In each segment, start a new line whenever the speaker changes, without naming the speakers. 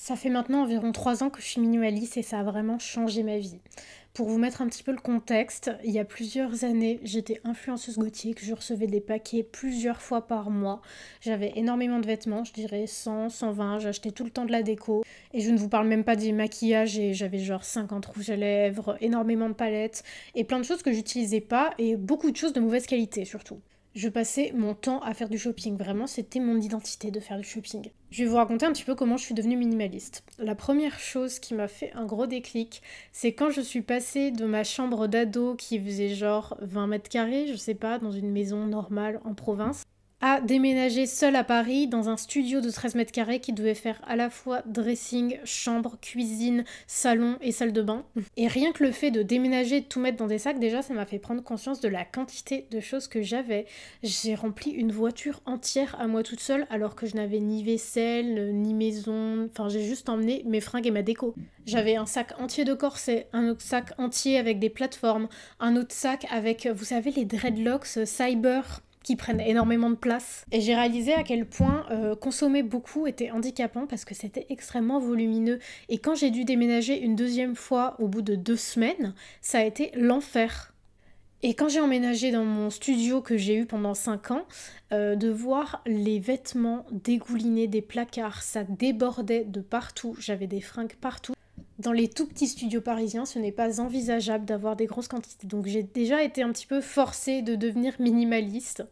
Ça fait maintenant environ 3 ans que je suis minimaliste et ça a vraiment changé ma vie. Pour vous mettre un petit peu le contexte, il y a plusieurs années, j'étais influenceuse gothique, je recevais des paquets plusieurs fois par mois. J'avais énormément de vêtements, je dirais 100, 120, j'achetais tout le temps de la déco. Et je ne vous parle même pas des maquillages et j'avais genre 50 rouges à lèvres, énormément de palettes et plein de choses que j'utilisais pas et beaucoup de choses de mauvaise qualité surtout. Je passais mon temps à faire du shopping, vraiment c'était mon identité de faire du shopping. Je vais vous raconter un petit peu comment je suis devenue minimaliste. La première chose qui m'a fait un gros déclic, c'est quand je suis passée de ma chambre d'ado qui faisait genre 20 mètres carrés, je sais pas, dans une maison normale en province, à déménager seule à Paris dans un studio de 13 mètres carrés qui devait faire à la fois dressing, chambre, cuisine, salon et salle de bain. Et rien que le fait de déménager et de tout mettre dans des sacs, déjà ça m'a fait prendre conscience de la quantité de choses que j'avais. J'ai rempli une voiture entière à moi toute seule alors que je n'avais ni vaisselle, ni maison, enfin j'ai juste emmené mes fringues et ma déco. J'avais un sac entier de corsets, un autre sac entier avec des plateformes, un autre sac avec, vous savez, les dreadlocks cyber qui prennent énormément de place. Et j'ai réalisé à quel point consommer beaucoup était handicapant parce que c'était extrêmement volumineux. Et quand j'ai dû déménager une deuxième fois au bout de 2 semaines, ça a été l'enfer. Et quand j'ai emménagé dans mon studio que j'ai eu pendant 5 ans, de voir les vêtements dégoulinés des placards, ça débordait de partout, j'avais des fringues partout. Dans les tout petits studios parisiens, ce n'est pas envisageable d'avoir des grosses quantités. Donc j'ai déjà été un petit peu forcée de devenir minimaliste.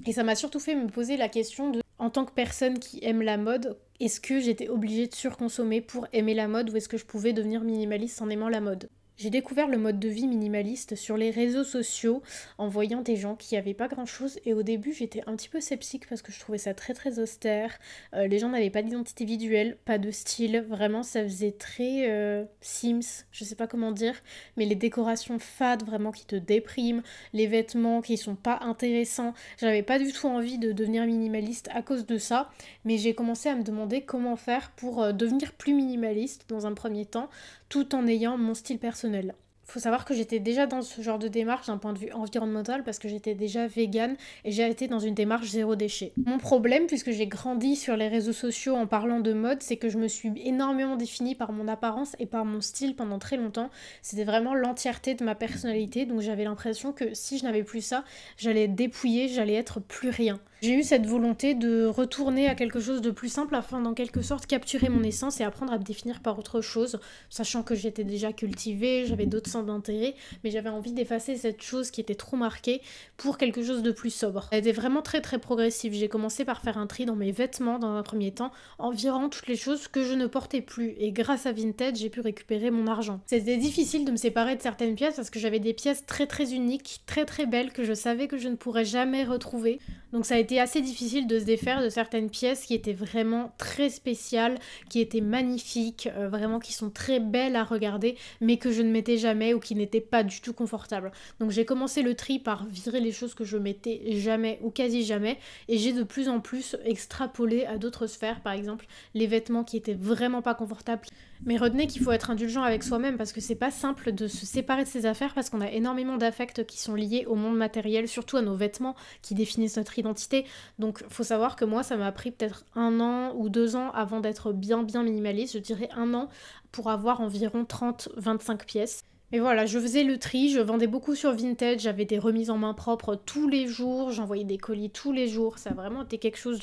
Et ça m'a surtout fait me poser la question de, en tant que personne qui aime la mode, est-ce que j'étais obligée de surconsommer pour aimer la mode ou est-ce que je pouvais devenir minimaliste en aimant la mode ? J'ai découvert le mode de vie minimaliste sur les réseaux sociaux en voyant des gens qui n'avaient pas grand chose et au début j'étais un petit peu sceptique parce que je trouvais ça très très austère. Les gens n'avaient pas d'identité visuelle, pas de style, vraiment ça faisait très Sims, je sais pas comment dire, mais les décorations fades vraiment qui te dépriment, les vêtements qui sont pas intéressants. J'avais pas du tout envie de devenir minimaliste à cause de ça, mais j'ai commencé à me demander comment faire pour devenir plus minimaliste dans un premier temps tout en ayant mon style personnel. Faut savoir que j'étais déjà dans ce genre de démarche d'un point de vue environnemental parce que j'étais déjà végane et j'ai été dans une démarche zéro déchet. Mon problème, puisque j'ai grandi sur les réseaux sociaux en parlant de mode, c'est que je me suis énormément définie par mon apparence et par mon style pendant très longtemps. C'était vraiment l'entièreté de ma personnalité, donc j'avais l'impression que si je n'avais plus ça, j'allais être dépouillée, j'allais être plus rien. J'ai eu cette volonté de retourner à quelque chose de plus simple afin d'en quelque sorte capturer mon essence et apprendre à me définir par autre chose, sachant que j'étais déjà cultivée, j'avais d'autres centres d'intérêt, mais j'avais envie d'effacer cette chose qui était trop marquée pour quelque chose de plus sobre. Ça a été vraiment très très progressif. J'ai commencé par faire un tri dans mes vêtements dans un premier temps, en virant toutes les choses que je ne portais plus, et grâce à Vinted, j'ai pu récupérer mon argent. C'était difficile de me séparer de certaines pièces parce que j'avais des pièces très très uniques, très très belles, que je savais que je ne pourrais jamais retrouver. Donc ça a été assez difficile de se défaire de certaines pièces qui étaient vraiment très spéciales, qui étaient magnifiques, vraiment qui sont très belles à regarder, mais que je ne mettais jamais ou qui n'étaient pas du tout confortables. Donc j'ai commencé le tri par virer les choses que je mettais jamais ou quasi jamais, et j'ai de plus en plus extrapolé à d'autres sphères, par exemple les vêtements qui étaient vraiment pas confortables. Mais retenez qu'il faut être indulgent avec soi-même parce que c'est pas simple de se séparer de ses affaires parce qu'on a énormément d'affects qui sont liés au monde matériel, surtout à nos vêtements qui définissent notre identité. Donc faut savoir que moi ça m'a pris peut-être 1 an ou 2 ans avant d'être bien minimaliste, je dirais 1 an pour avoir environ 30-25 pièces. Mais voilà, je faisais le tri, je vendais beaucoup sur Vinted, j'avais des remises en main propres tous les jours, j'envoyais des colis tous les jours, ça a vraiment été quelque chose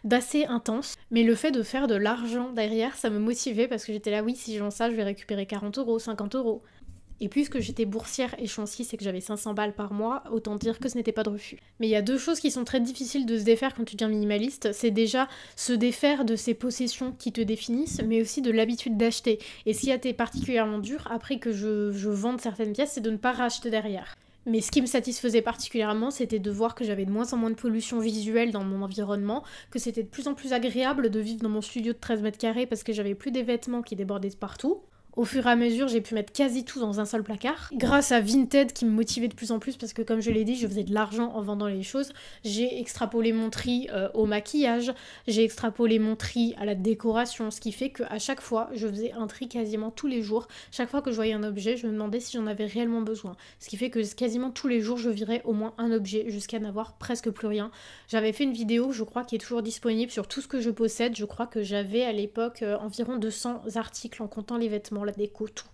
d'assez intense. Mais le fait de faire de l'argent derrière, ça me motivait parce que j'étais là, oui, si je vends ça, je vais récupérer 40 euros, 50 euros. Et puisque j'étais boursière et chancière et que j'avais 500 balles par mois, autant dire que ce n'était pas de refus. Mais il y a 2 choses qui sont très difficiles de se défaire quand tu deviens minimaliste, c'est déjà se défaire de ces possessions qui te définissent, mais aussi de l'habitude d'acheter. Et ce qui a été particulièrement dur, après que je vende certaines pièces, c'est de ne pas racheter derrière. Mais ce qui me satisfaisait particulièrement, c'était de voir que j'avais de moins en moins de pollution visuelle dans mon environnement, que c'était de plus en plus agréable de vivre dans mon studio de 13 mètres carrés parce que j'avais plus des vêtements qui débordaient de partout. Au fur et à mesure, j'ai pu mettre quasi tout dans un seul placard. Grâce à Vinted qui me motivait de plus en plus parce que comme je l'ai dit, je faisais de l'argent en vendant les choses, j'ai extrapolé mon tri au maquillage, j'ai extrapolé mon tri à la décoration, ce qui fait qu'à chaque fois, je faisais un tri quasiment tous les jours. Chaque fois que je voyais un objet, je me demandais si j'en avais réellement besoin. Ce qui fait que quasiment tous les jours, je virais au moins un objet jusqu'à n'avoir presque plus rien. J'avais fait une vidéo, je crois, qui est toujours disponible sur tout ce que je possède. Je crois que j'avais à l'époque environ 200 articles en comptant les vêtements, la déco, tout.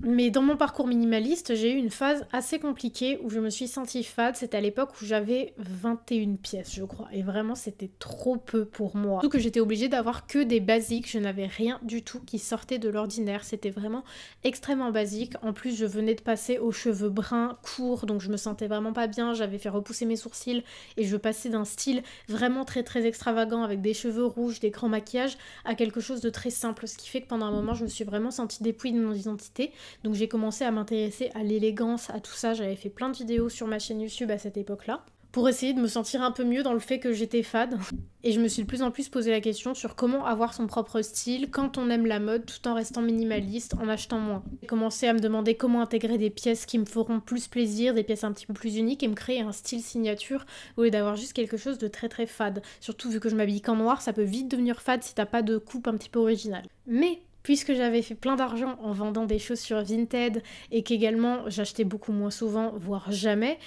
Mais dans mon parcours minimaliste, j'ai eu une phase assez compliquée où je me suis sentie fade. C'était à l'époque où j'avais 21 pièces, je crois. Et vraiment, c'était trop peu pour moi. Surtout que j'étais obligée d'avoir que des basiques. Je n'avais rien du tout qui sortait de l'ordinaire. C'était vraiment extrêmement basique. En plus, je venais de passer aux cheveux bruns, courts, donc je me sentais vraiment pas bien. J'avais fait repousser mes sourcils et je passais d'un style vraiment très très extravagant avec des cheveux rouges, des grands maquillages, à quelque chose de très simple. Ce qui fait que pendant un moment, je me suis vraiment sentie dépouillée de mon identité. Donc j'ai commencé à m'intéresser à l'élégance, à tout ça. J'avais fait plein de vidéos sur ma chaîne YouTube à cette époque-là pour essayer de me sentir un peu mieux dans le fait que j'étais fade. Et je me suis de plus en plus posé la question sur comment avoir son propre style quand on aime la mode tout en restant minimaliste, en achetant moins. J'ai commencé à me demander comment intégrer des pièces qui me feront plus plaisir, des pièces un petit peu plus uniques et me créer un style signature au lieu d'avoir juste quelque chose de très très fade. Surtout vu que je m'habille qu'en noir, ça peut vite devenir fade si t'as pas de coupe un petit peu originale. Mais puisque j'avais fait plein d'argent en vendant des choses sur Vinted et qu'également j'achetais beaucoup moins souvent, voire jamais,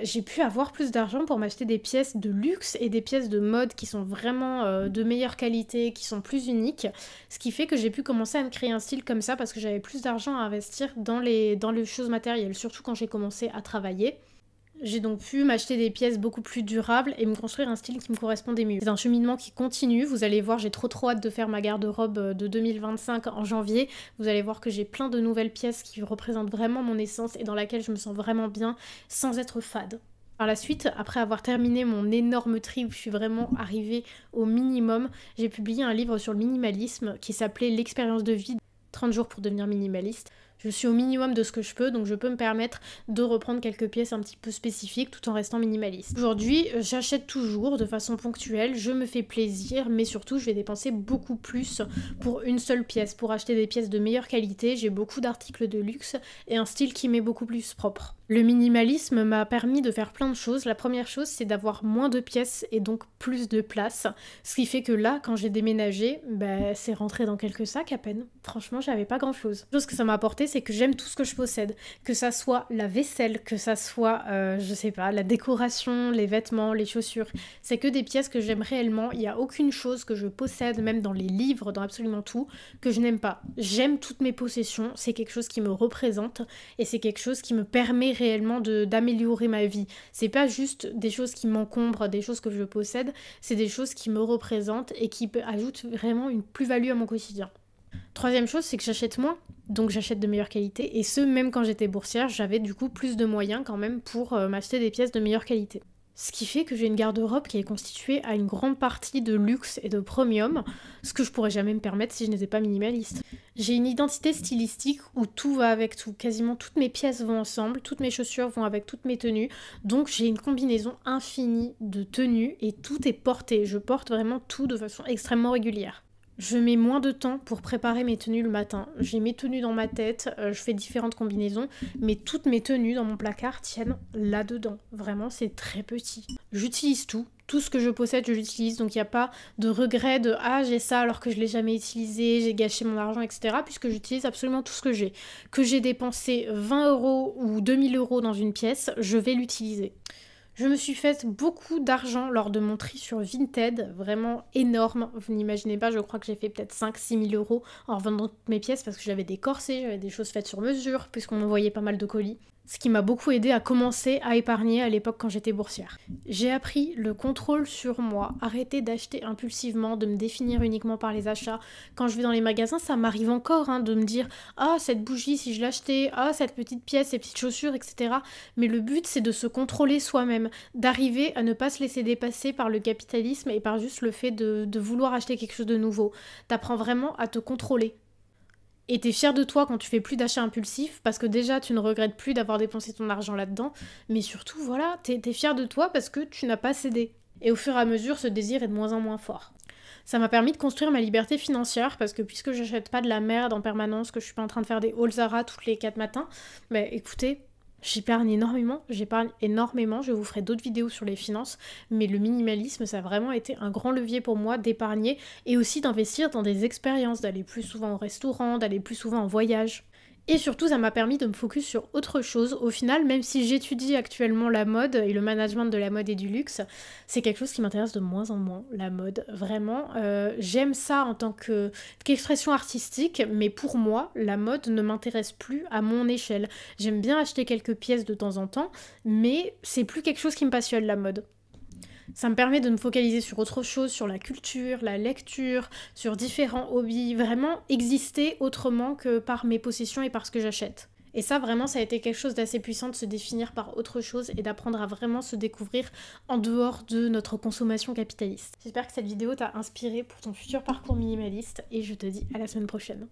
j'ai pu avoir plus d'argent pour m'acheter des pièces de luxe et des pièces de mode qui sont vraiment de meilleure qualité, qui sont plus uniques. Ce qui fait que j'ai pu commencer à me créer un style comme ça parce que j'avais plus d'argent à investir dans les choses matérielles, surtout quand j'ai commencé à travailler. J'ai donc pu m'acheter des pièces beaucoup plus durables et me construire un style qui me correspondait mieux. C'est un cheminement qui continue, vous allez voir, j'ai trop hâte de faire ma garde-robe de 2025 en janvier. Vous allez voir que j'ai plein de nouvelles pièces qui représentent vraiment mon essence et dans laquelle je me sens vraiment bien sans être fade. Par la suite, après avoir terminé mon énorme tri où je suis vraiment arrivée au minimum, j'ai publié un livre sur le minimalisme qui s'appelait L'expérience de vie, 30 jours pour devenir minimaliste. Je suis au minimum de ce que je peux, donc je peux me permettre de reprendre quelques pièces un petit peu spécifiques tout en restant minimaliste. Aujourd'hui, j'achète toujours de façon ponctuelle, je me fais plaisir, mais surtout je vais dépenser beaucoup plus pour une seule pièce. Pour acheter des pièces de meilleure qualité, j'ai beaucoup d'articles de luxe et un style qui m'est beaucoup plus propre. Le minimalisme m'a permis de faire plein de choses. La première chose, c'est d'avoir moins de pièces et donc plus de place. Ce qui fait que là, quand j'ai déménagé, c'est rentré dans quelques sacs à peine. Franchement, j'avais pas grand chose. La chose que ça m'a apporté, c'est que j'aime tout ce que je possède. Que ça soit la vaisselle, que ça soit, je sais pas, la décoration, les vêtements, les chaussures. C'est que des pièces que j'aime réellement. Il n'y a aucune chose que je possède, même dans les livres, dans absolument tout, que je n'aime pas. J'aime toutes mes possessions. C'est quelque chose qui me représente et c'est quelque chose qui me permet réellement d'améliorer ma vie. C'est pas juste des choses qui m'encombrent, des choses que je possède, c'est des choses qui me représentent et qui ajoutent vraiment une plus-value à mon quotidien. Troisième chose, c'est que j'achète moins, donc j'achète de meilleure qualité, et ce, même quand j'étais boursière, j'avais du coup plus de moyens quand même pour m'acheter des pièces de meilleure qualité. Ce qui fait que j'ai une garde-robe qui est constituée à une grande partie de luxe et de premium, ce que je pourrais jamais me permettre si je n'étais pas minimaliste. J'ai une identité stylistique où tout va avec tout. Quasiment toutes mes pièces vont ensemble, toutes mes chaussures vont avec toutes mes tenues, donc j'ai une combinaison infinie de tenues et tout est porté. Je porte vraiment tout de façon extrêmement régulière. Je mets moins de temps pour préparer mes tenues le matin. J'ai mes tenues dans ma tête, je fais différentes combinaisons, mais toutes mes tenues dans mon placard tiennent là-dedans. Vraiment, c'est très petit. J'utilise tout. Tout ce que je possède, je l'utilise, donc il n'y a pas de regret de « Ah, j'ai ça alors que je ne l'ai jamais utilisé, j'ai gâché mon argent, etc. » puisque j'utilise absolument tout ce que j'ai. Que j'ai dépensé 20 € ou 2000 € dans une pièce, je vais l'utiliser. Je me suis fait beaucoup d'argent lors de mon tri sur Vinted, vraiment énorme, vous n'imaginez pas, je crois que j'ai fait peut-être 5-6 000 € en revendant toutes mes pièces parce que j'avais des corsets, j'avais des choses faites sur mesure, puisqu'on m'envoyait pas mal de colis. Ce qui m'a beaucoup aidé à commencer à épargner à l'époque quand j'étais boursière. J'ai appris le contrôle sur moi, arrêter d'acheter impulsivement, de me définir uniquement par les achats. Quand je vais dans les magasins, ça m'arrive encore de me dire « Ah, cette bougie, si je l'achetais, ah, cette petite pièce, ces petites chaussures, etc. » Mais le but, c'est de se contrôler soi-même, d'arriver à ne pas se laisser dépasser par le capitalisme et par juste le fait de vouloir acheter quelque chose de nouveau. T'apprends vraiment à te contrôler. Et t'es fier de toi quand tu fais plus d'achats impulsifs, parce que déjà tu ne regrettes plus d'avoir dépensé ton argent là-dedans, mais surtout voilà, t'es fier de toi parce que tu n'as pas cédé. Et au fur et à mesure, ce désir est de moins en moins fort. Ça m'a permis de construire ma liberté financière parce que puisque j'achète pas de la merde en permanence, que je suis pas en train de faire des hauls Zara toutes les 4 matins, bah écoutez, j'épargne énormément, je vous ferai d'autres vidéos sur les finances, mais le minimalisme, ça a vraiment été un grand levier pour moi d'épargner et aussi d'investir dans des expériences, d'aller plus souvent au restaurant, d'aller plus souvent en voyage. Et surtout, ça m'a permis de me focus sur autre chose. Au final, même si j'étudie actuellement la mode et le management de la mode et du luxe, c'est quelque chose qui m'intéresse de moins en moins, la mode. Vraiment, j'aime ça en tant qu'expression artistique, mais pour moi, la mode ne m'intéresse plus à mon échelle. J'aime bien acheter quelques pièces de temps en temps, mais c'est plus quelque chose qui me passionne, la mode. Ça me permet de me focaliser sur autre chose, sur la culture, la lecture, sur différents hobbies, vraiment exister autrement que par mes possessions et par ce que j'achète. Et ça, vraiment, ça a été quelque chose d'assez puissant de se définir par autre chose et d'apprendre à vraiment se découvrir en dehors de notre consommation capitaliste. J'espère que cette vidéo t'a inspiré pour ton futur parcours minimaliste et je te dis à la semaine prochaine.